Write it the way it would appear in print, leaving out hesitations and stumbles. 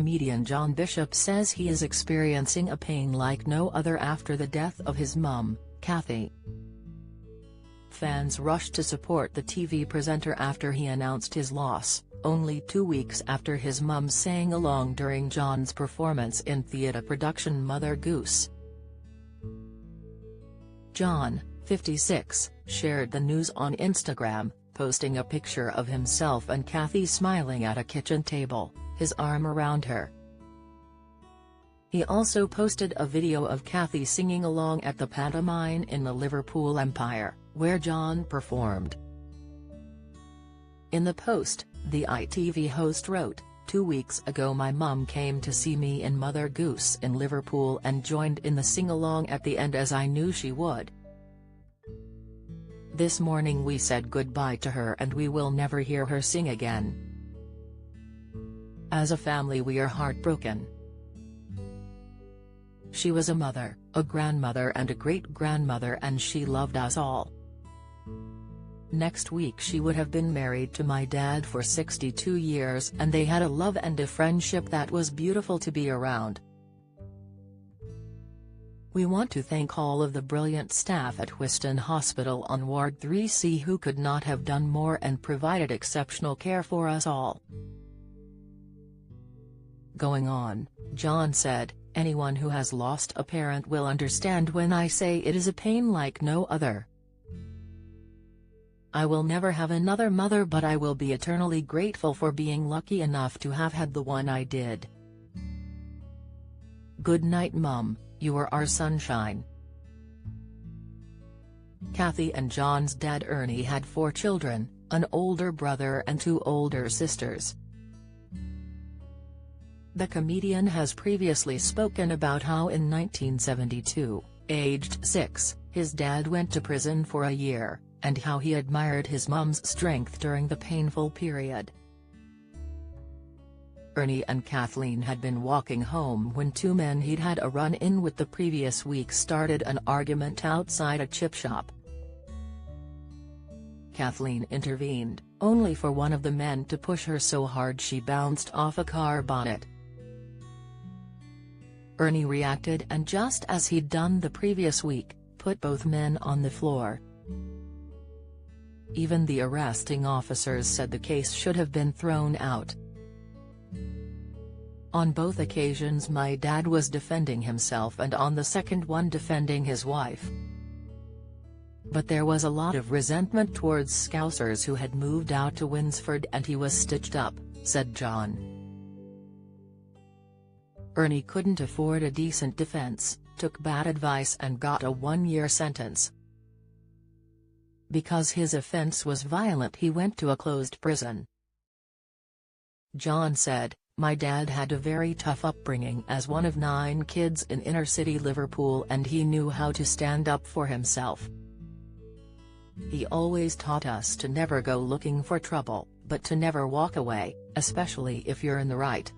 Comedian John Bishop says he is experiencing a pain like no other after the death of his mum, Kathy. Fans rushed to support the TV presenter after he announced his loss, only 2 weeks after his mum sang along during John's performance in theatre production Mother Goose. John, 56, shared the news on Instagram, posting a picture of himself and Kathy smiling at a kitchen table, his arm around her. He also posted a video of Kathy singing along at the pantomime in the Liverpool Empire, where John performed. In the post, the ITV host wrote, "2 weeks ago my mum came to see me in Mother Goose in Liverpool and joined in the sing-along at the end as I knew she would. This morning we said goodbye to her and we will never hear her sing again. As a family we are heartbroken. She was a mother, a grandmother and a great-grandmother and she loved us all. Next week she would have been married to my dad for 62 years and they had a love and a friendship that was beautiful to be around. We want to thank all of the brilliant staff at Whiston Hospital on Ward 3C who could not have done more and provided exceptional care for us all." Going on, John said, "Anyone who has lost a parent will understand when I say it is a pain like no other. I will never have another mother but I will be eternally grateful for being lucky enough to have had the one I did. Good night Mum, you are our sunshine." Kathy and John's dad Ernie had 4 children, an older brother and 2 older sisters. The comedian has previously spoken about how in 1972, aged 6, his dad went to prison for a year, and how he admired his mum's strength during the painful period. Ernie and Kathleen had been walking home when 2 men he'd had a run-in with the previous week started an argument outside a chip shop. Kathleen intervened, only for one of the men to push her so hard she bounced off a car bonnet. Ernie reacted and just as he'd done the previous week, put both men on the floor. Even the arresting officers said the case should have been thrown out. On both occasions my dad was defending himself and on the second one defending his wife. But there was a lot of resentment towards Scousers who had moved out to Winsford and he was stitched up, said John. Ernie couldn't afford a decent defense, took bad advice and got a 1-year sentence. Because his offense was violent he went to a closed prison. John said, "My dad had a very tough upbringing as one of 9 kids in inner-city Liverpool and he knew how to stand up for himself. He always taught us to never go looking for trouble, but to never walk away, especially if you're in the right."